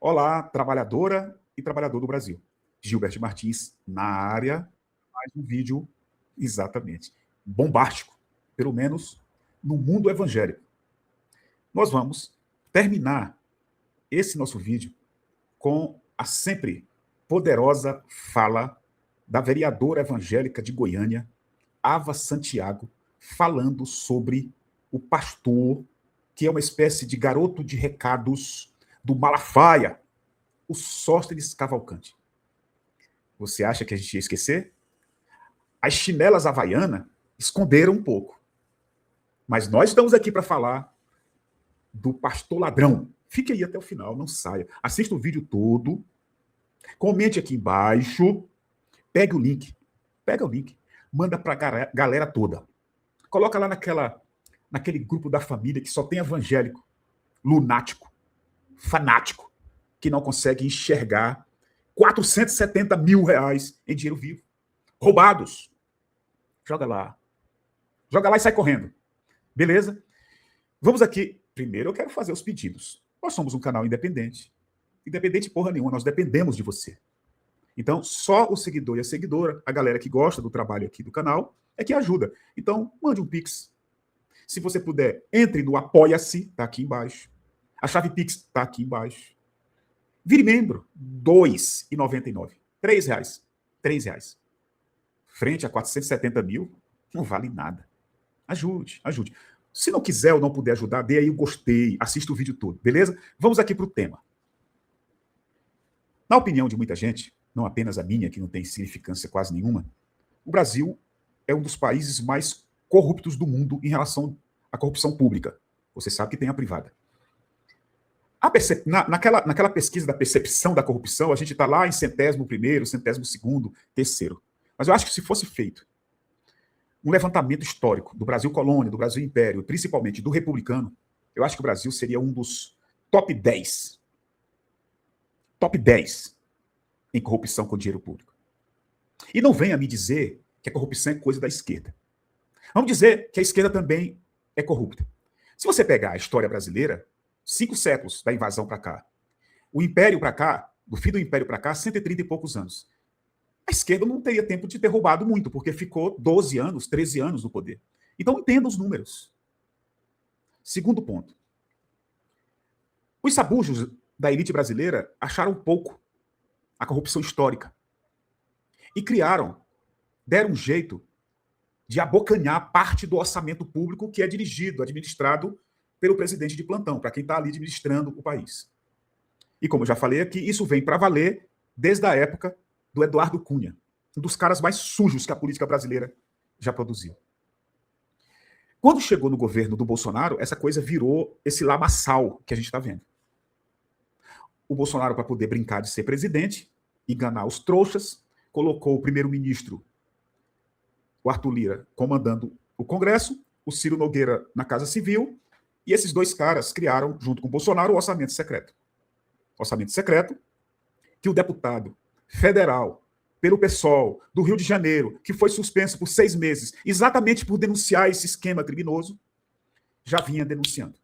Olá, trabalhadora e trabalhador do Brasil. Gilberto Martins na área, mais um vídeo exatamente bombástico, pelo menos no mundo evangélico. Nós vamos terminar esse nosso vídeo com a sempre poderosa fala da vereadora evangélica de Goiânia, Ava Santiago, falando sobre o pastor, que é uma espécie de garoto de recados do Malafaia, o Sóstenes Cavalcante. Você acha que a gente ia esquecer? As chinelas havaianas esconderam um pouco. Mas nós estamos aqui para falar do pastor ladrão. Fique aí até o final, não saia. Assista o vídeo todo, comente aqui embaixo, pega o link, manda para a galera toda. Coloca lá naquele grupo da família que só tem evangélico, lunático, fanático, que não consegue enxergar 470 mil reais em dinheiro vivo, roubados. Joga lá e sai correndo. Beleza? Vamos aqui. Primeiro eu quero fazer os pedidos. Nós somos um canal independente. Independente porra nenhuma, nós dependemos de você. Então, só o seguidor e a seguidora, a galera que gosta do trabalho aqui do canal, é que ajuda. Então, mande um Pix. Se você puder, entre no Apoia-se, tá aqui embaixo. A chave Pix tá aqui embaixo. Vire membro, R$ 2,99. R$ 3. Frente a 470 mil, não vale nada. Ajude. Se não quiser ou não puder ajudar, dê aí o gostei, assista o vídeo todo, beleza? Vamos aqui para o tema. Na opinião de muita gente, não apenas a minha, que não tem significância quase nenhuma, o Brasil é um dos países mais corruptos do mundo em relação à corrupção pública. Você sabe que tem a privada. Naquela pesquisa da percepção da corrupção, a gente está lá em 101º, 102º, terceiro. Mas eu acho que se fosse feito um levantamento histórico do Brasil colônia, do Brasil império, principalmente do republicano, eu acho que o Brasil seria um dos top 10 em corrupção com dinheiro público. E não venha me dizer que a corrupção é coisa da esquerda. Vamos dizer que a esquerda também é corrupta. Se você pegar a história brasileira, 5 séculos da invasão para cá, o império para cá, do fim do império para cá, 130 e poucos anos. A esquerda não teria tempo de ter roubado muito, porque ficou 12 anos, 13 anos no poder. Então entenda os números. Segundo ponto. Os sabujos da elite brasileira acharam pouco a corrupção histórica. E deram um jeito de abocanhar parte do orçamento público que é dirigido, administrado pelo presidente de plantão, para quem está ali administrando o país. E como eu já falei aqui, isso vem para valer desde a época do Eduardo Cunha, um dos caras mais sujos que a política brasileira já produziu. Quando chegou no governo do Bolsonaro, essa coisa virou esse lamaçal que a gente está vendo. O Bolsonaro, para poder brincar de ser presidente, enganar os trouxas, colocou o primeiro-ministro, o Arthur Lira, comandando o Congresso, o Ciro Nogueira na Casa Civil, e esses dois caras criaram, junto com o Bolsonaro, o orçamento secreto. Orçamento secreto que o deputado federal, pelo PSOL, do Rio de Janeiro, que foi suspenso por 6 meses, exatamente por denunciar esse esquema criminoso, já vinha denunciando.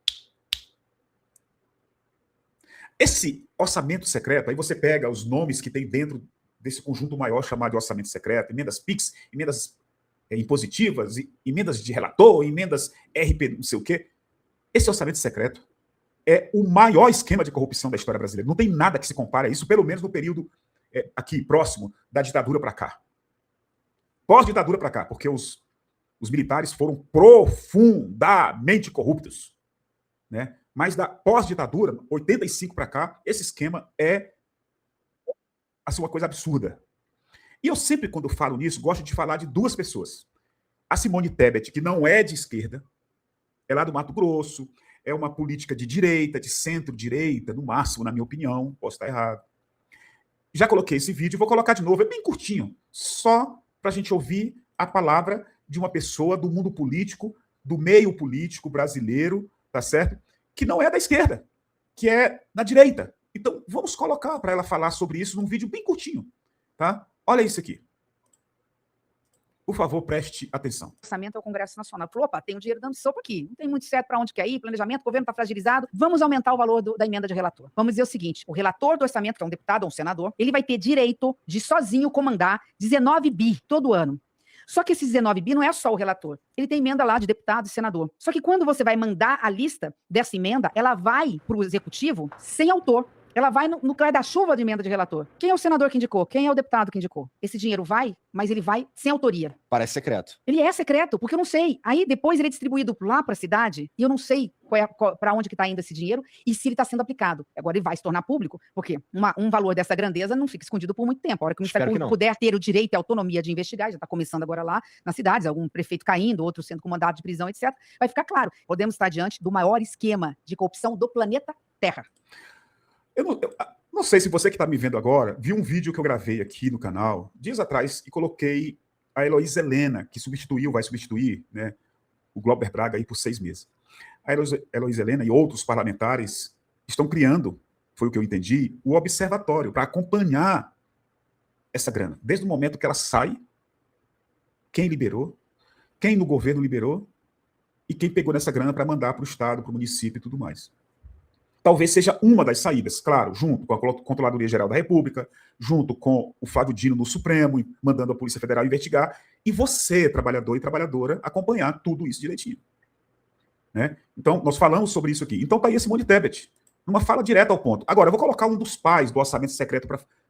Esse orçamento secreto, aí você pega os nomes que tem dentro desse conjunto maior chamado de orçamento secreto, emendas PIX, emendas impositivas, emendas de relator, emendas RP não sei o quê. Esse orçamento secreto é o maior esquema de corrupção da história brasileira. Não tem nada que se compare a isso, pelo menos no período aqui, próximo, da ditadura para cá. Pós-ditadura para cá, porque os militares foram profundamente corruptos. Né? Mas da pós-ditadura, 85 para cá, esse esquema é uma coisa absurda. E eu sempre, quando falo nisso, gosto de falar de 2 pessoas. A Simone Tebet, que não é de esquerda, é lá do Mato Grosso, é uma política de direita, de centro-direita, no máximo, na minha opinião, posso estar errado. Já coloquei esse vídeo, vou colocar de novo, é bem curtinho, só para a gente ouvir a palavra de uma pessoa do mundo político, do meio político brasileiro, tá certo? Que não é da esquerda, que é da direita. Então, vamos colocar para ela falar sobre isso num vídeo bem curtinho, tá? Olha isso aqui. Por favor, preste atenção. Orçamento ao Congresso Nacional. Falou, opa, tem um dinheiro dando sopa aqui. Não tem muito certo para onde quer ir, planejamento, o governo está fragilizado. Vamos aumentar o valor da emenda de relator. Vamos dizer o seguinte, o relator do orçamento, que é um deputado ou um senador, ele vai ter direito de sozinho comandar 19 bi todo ano. Só que esses 19 bi não é só o relator. Ele tem emenda lá de deputado e senador. Só que quando você vai mandar a lista dessa emenda, ela vai para o executivo sem autor. Ela vai no guarda-chuva de emenda de relator. Quem é o senador que indicou? Quem é o deputado que indicou? Esse dinheiro vai, mas ele vai sem autoria. Parece secreto. Ele é secreto, porque eu não sei. Aí depois ele é distribuído lá para a cidade e eu não sei para onde que está indo esse dinheiro e se ele está sendo aplicado. Agora ele vai se tornar público, porque um valor dessa grandeza não fica escondido por muito tempo. A hora que o Ministério Público puder ter o direito e a autonomia de investigar, já está começando agora lá nas cidades, algum prefeito caindo, outro sendo com mandado de prisão, etc. Vai ficar claro. Podemos estar diante do maior esquema de corrupção do planeta Terra. Eu não sei se você que está me vendo agora viu um vídeo que eu gravei aqui no canal dias atrás e coloquei a Heloísa Helena, que vai substituir, né, o Glauber Braga aí por 6 meses. A Heloísa Helena e outros parlamentares estão criando, foi o que eu entendi, o observatório para acompanhar essa grana. Desde o momento que ela sai, quem liberou, quem no governo liberou e quem pegou nessa grana para mandar para o Estado, para o município e tudo mais. Talvez seja uma das saídas, claro, junto com a Controladoria Geral da República, junto com o Flávio Dino no Supremo, mandando a Polícia Federal investigar, e você, trabalhador e trabalhadora, acompanhar tudo isso direitinho. Né? Então, nós falamos sobre isso aqui. Então, está aí esse Simone Tebet, numa fala direta ao ponto. Agora, eu vou colocar um dos pais do orçamento secreto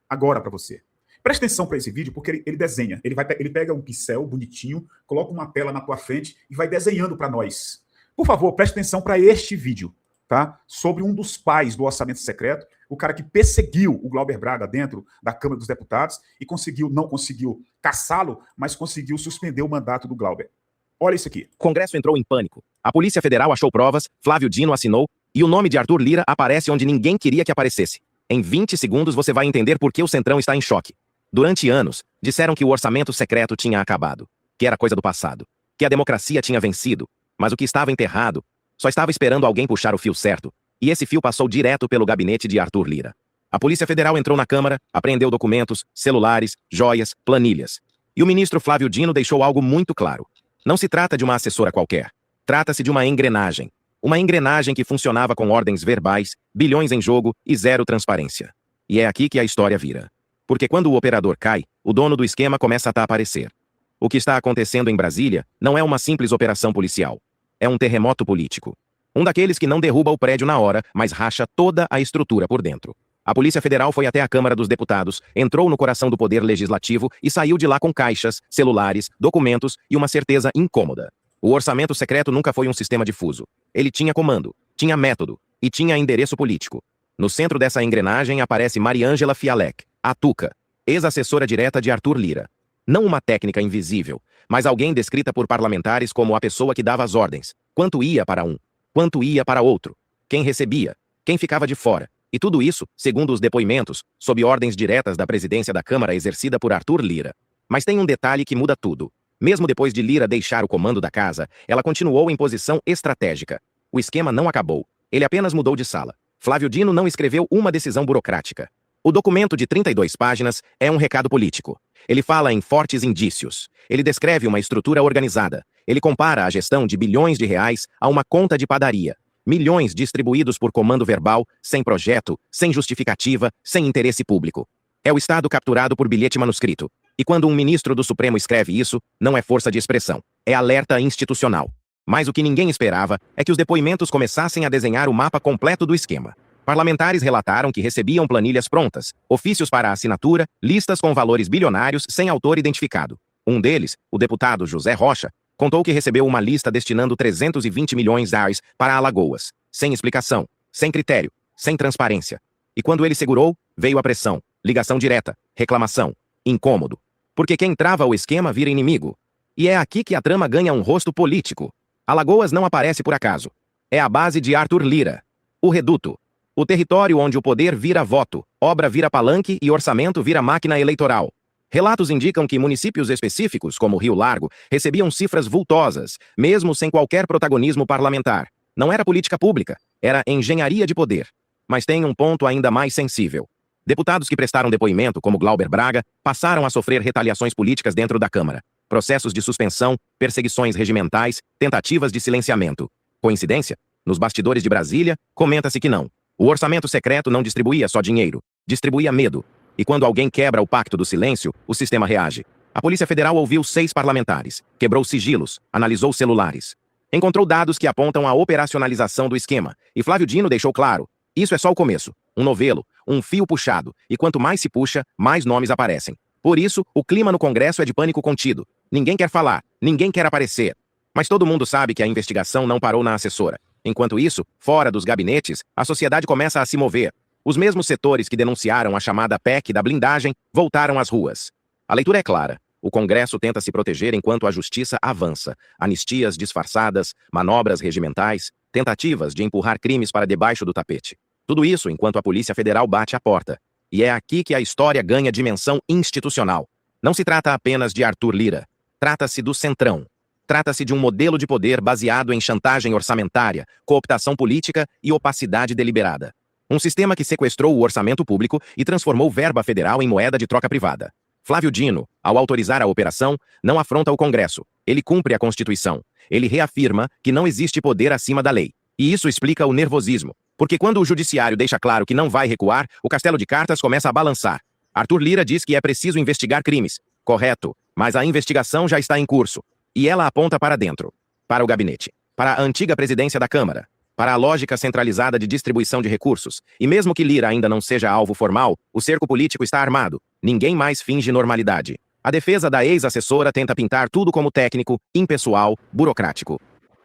agora para você. Preste atenção para esse vídeo, porque ele desenha. Ele pega um pincel bonitinho, coloca uma tela na tua frente e vai desenhando para nós. Por favor, preste atenção para este vídeo. Tá? Sobre um dos pais do orçamento secreto, o cara que perseguiu o Glauber Braga dentro da Câmara dos Deputados e não conseguiu caçá-lo, mas conseguiu suspender o mandato do Glauber. Olha isso aqui. O Congresso entrou em pânico. A Polícia Federal achou provas, Flávio Dino assinou, e o nome de Arthur Lira aparece onde ninguém queria que aparecesse. Em 20 segundos você vai entender por que o Centrão está em choque. Durante anos, disseram que o orçamento secreto tinha acabado, que era coisa do passado, que a democracia tinha vencido, mas o que estava enterrado só estava esperando alguém puxar o fio certo, e esse fio passou direto pelo gabinete de Arthur Lira. A Polícia Federal entrou na Câmara, apreendeu documentos, celulares, joias, planilhas. E o ministro Flávio Dino deixou algo muito claro. Não se trata de uma assessora qualquer. Trata-se de uma engrenagem. Uma engrenagem que funcionava com ordens verbais, bilhões em jogo e zero transparência. E é aqui que a história vira. Porque quando o operador cai, o dono do esquema começa a aparecer. O que está acontecendo em Brasília não é uma simples operação policial. É um terremoto político. Um daqueles que não derruba o prédio na hora, mas racha toda a estrutura por dentro. A Polícia Federal foi até a Câmara dos Deputados, entrou no coração do Poder Legislativo e saiu de lá com caixas, celulares, documentos e uma certeza incômoda. O orçamento secreto nunca foi um sistema difuso. Ele tinha comando, tinha método e tinha endereço político. No centro dessa engrenagem aparece Mariângela Fialek, a Tuca, ex-assessora direta de Arthur Lira. Não uma técnica invisível, mas alguém descrita por parlamentares como a pessoa que dava as ordens. Quanto ia para um, quanto ia para outro, quem recebia, quem ficava de fora. E tudo isso, segundo os depoimentos, sob ordens diretas da presidência da Câmara exercida por Arthur Lira. Mas tem um detalhe que muda tudo. Mesmo depois de Lira deixar o comando da casa, ela continuou em posição estratégica. O esquema não acabou. Ele apenas mudou de sala. Flávio Dino não escreveu uma decisão burocrática. O documento de 32 páginas é um recado político. Ele fala em fortes indícios. Ele descreve uma estrutura organizada. Ele compara a gestão de bilhões de reais a uma conta de padaria. Milhões distribuídos por comando verbal, sem projeto, sem justificativa, sem interesse público. É o Estado capturado por bilhete manuscrito. E quando um ministro do Supremo escreve isso, não é força de expressão. É alerta institucional. Mas o que ninguém esperava é que os depoimentos começassem a desenhar o mapa completo do esquema. Parlamentares relataram que recebiam planilhas prontas, ofícios para assinatura, listas com valores bilionários sem autor identificado. Um deles, o deputado José Rocha, contou que recebeu uma lista destinando 320 milhões de reais para Alagoas, sem explicação, sem critério, sem transparência. E quando ele segurou, veio a pressão, ligação direta, reclamação, incômodo. Porque quem trava o esquema vira inimigo. E é aqui que a trama ganha um rosto político. Alagoas não aparece por acaso. É a base de Arthur Lira. O reduto. O território onde o poder vira voto, obra vira palanque e orçamento vira máquina eleitoral. Relatos indicam que municípios específicos, como Rio Largo, recebiam cifras vultosas, mesmo sem qualquer protagonismo parlamentar. Não era política pública, era engenharia de poder. Mas tem um ponto ainda mais sensível. Deputados que prestaram depoimento, como Glauber Braga, passaram a sofrer retaliações políticas dentro da Câmara. processos de suspensão, perseguições regimentais, tentativas de silenciamento. Coincidência? Nos bastidores de Brasília, comenta-se que não. O orçamento secreto não distribuía só dinheiro, distribuía medo. E quando alguém quebra o pacto do silêncio, o sistema reage. A Polícia Federal ouviu 6 parlamentares, quebrou sigilos, analisou celulares. Encontrou dados que apontam a operacionalização do esquema. E Flávio Dino deixou claro, isso é só o começo. Um novelo, um fio puxado. E quanto mais se puxa, mais nomes aparecem. Por isso, o clima no Congresso é de pânico contido. Ninguém quer falar, ninguém quer aparecer. Mas todo mundo sabe que a investigação não parou na assessora. Enquanto isso, fora dos gabinetes, a sociedade começa a se mover. Os mesmos setores que denunciaram a chamada PEC da blindagem voltaram às ruas. A leitura é clara. O Congresso tenta se proteger enquanto a justiça avança. Anistias disfarçadas, manobras regimentais, tentativas de empurrar crimes para debaixo do tapete. Tudo isso enquanto a Polícia Federal bate à porta. E é aqui que a história ganha dimensão institucional. Não se trata apenas de Arthur Lira. Trata-se do Centrão. Trata-se de um modelo de poder baseado em chantagem orçamentária, cooptação política e opacidade deliberada. Um sistema que sequestrou o orçamento público e transformou verba federal em moeda de troca privada. Flávio Dino, ao autorizar a operação, não afronta o Congresso. Ele cumpre a Constituição. Ele reafirma que não existe poder acima da lei. E isso explica o nervosismo. Porque quando o judiciário deixa claro que não vai recuar, o castelo de cartas começa a balançar. Arthur Lira diz que é preciso investigar crimes. Correto, mas a investigação já está em curso. E ela aponta para dentro, para o gabinete, para a antiga presidência da Câmara, para a lógica centralizada de distribuição de recursos. E mesmo que Lira ainda não seja alvo formal, o cerco político está armado. Ninguém mais finge normalidade. A defesa da ex-assessora tenta pintar tudo como técnico, impessoal, burocrático.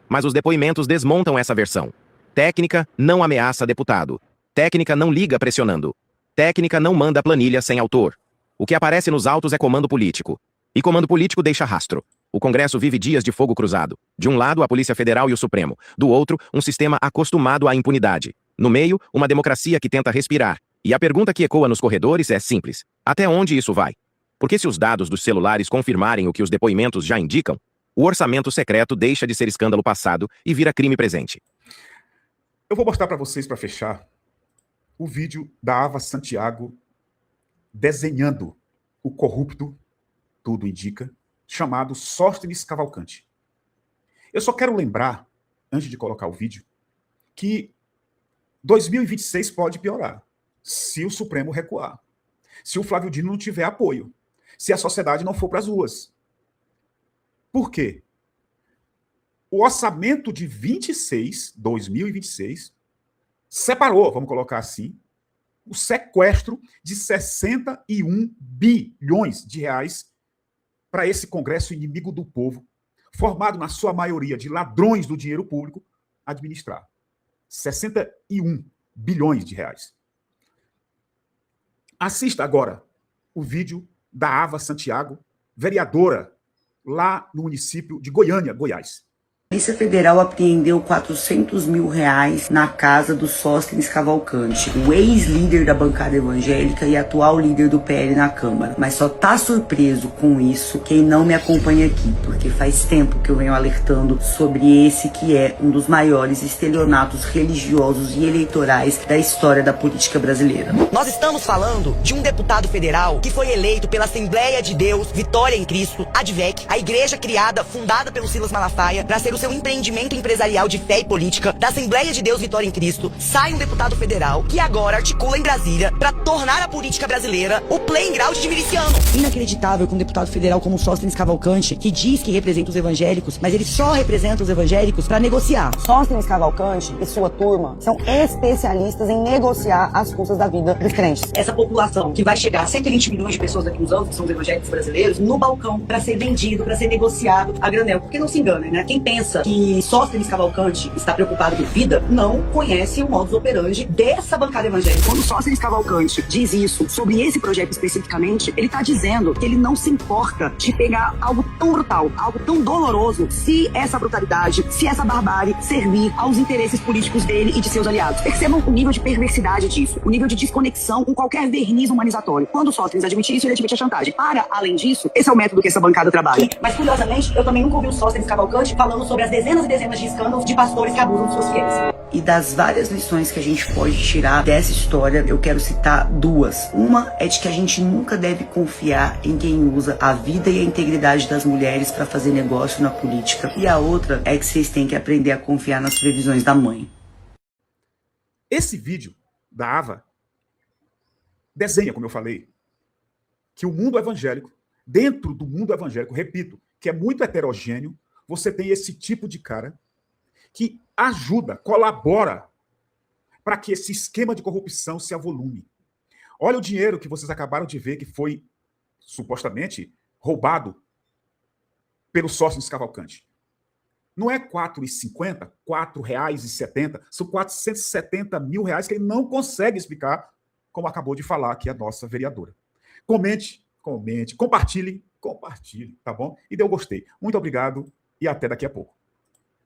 Mas os depoimentos desmontam essa versão. Técnica não ameaça deputado. Técnica não liga pressionando. Técnica não manda planilha sem autor. O que aparece nos autos é comando político. E comando político deixa rastro. O Congresso vive dias de fogo cruzado. De um lado, a Polícia Federal e o Supremo. Do outro, um sistema acostumado à impunidade. No meio, uma democracia que tenta respirar. E a pergunta que ecoa nos corredores é simples. Até onde isso vai? Porque se os dados dos celulares confirmarem o que os depoimentos já indicam, o orçamento secreto deixa de ser escândalo passado e vira crime presente. Eu vou mostrar para vocês, para fechar, o vídeo da Ava Santiago desenhando o corrupto, tudo indica, chamado Sóstenes Cavalcante. Eu só quero lembrar, antes de colocar o vídeo, que 2026 pode piorar, se o Supremo recuar, se o Flávio Dino não tiver apoio, se a sociedade não for para as ruas. Por quê? O orçamento de 2026, separou, vamos colocar assim, o sequestro de 61 bilhões de reais para esse Congresso inimigo do povo, formado na sua maioria de ladrões do dinheiro público, administrar. 61 bilhões de reais. Assista agora o vídeo da Ava Santiago, vereadora lá no município de Goiânia, Goiás. A Polícia Federal apreendeu R$400 mil na casa do Sóstenes Cavalcante, o ex-líder da bancada evangélica e atual líder do PL na Câmara. Mas só tá surpreso com isso quem não me acompanha aqui, porque faz tempo que eu venho alertando sobre esse que é um dos maiores estelionatos religiosos e eleitorais da história da política brasileira. Nós estamos falando de um deputado federal que foi eleito pela Assembleia de Deus Vitória em Cristo, ADVEC, a igreja criada, fundada pelo Silas Malafaia, para ser o seu empreendimento empresarial de fé e política. Da Assembleia de Deus Vitória em Cristo sai um deputado federal que agora articula em Brasília para tornar a política brasileira o playground de miliciano. Inacreditável que um deputado federal como Sóstenes Cavalcante, que diz que representa os evangélicos, mas ele só representa os evangélicos para negociar. Sóstenes Cavalcante e sua turma são especialistas em negociar as custas da vida dos crentes. Essa população que vai chegar a 120 milhões de pessoas daqui uns anos, que são os evangélicos brasileiros, no balcão para ser vendido, para ser negociado a granel. Porque não se enganem, né? Quem pensa que Sóstenes Cavalcante está preocupado com vida, não conhece o modus operandi dessa bancada evangélica. Quando Sóstenes Cavalcante diz isso sobre esse projeto especificamente, ele está dizendo que ele não se importa de pegar algo tão brutal, algo tão doloroso, se essa brutalidade, se essa barbárie servir aos interesses políticos dele e de seus aliados. Percebam o nível de perversidade disso, o nível de desconexão com qualquer verniz humanizatório. Quando Sóstenes admite isso, ele admite a chantagem. Para além disso, esse é o método que essa bancada trabalha. Mas, curiosamente, eu também nunca ouvi o Sóstenes Cavalcante falando sobre as dezenas e dezenas de escândalos de pastores que abusam de suas fiéis. E das várias lições que a gente pode tirar dessa história, eu quero citar duas. Uma é de que a gente nunca deve confiar em quem usa a vida e a integridade das mulheres para fazer negócio na política. E a outra é que vocês têm que aprender a confiar nas previsões da mãe. Esse vídeo da Ava desenha, como eu falei, que o mundo evangélico, dentro do mundo evangélico, repito, que é muito heterogêneo, você tem esse tipo de cara que ajuda, colabora para que esse esquema de corrupção se avolume. Olha o dinheiro que vocês acabaram de ver que foi supostamente roubado pelo Sóstenes Cavalcante. Não é R$ 4,50, R$ 4,70, são 470 mil reais que ele não consegue explicar, como acabou de falar aqui a nossa vereadora. Comente, compartilhe, tá bom? E dê um gostei. Muito obrigado e até daqui a pouco.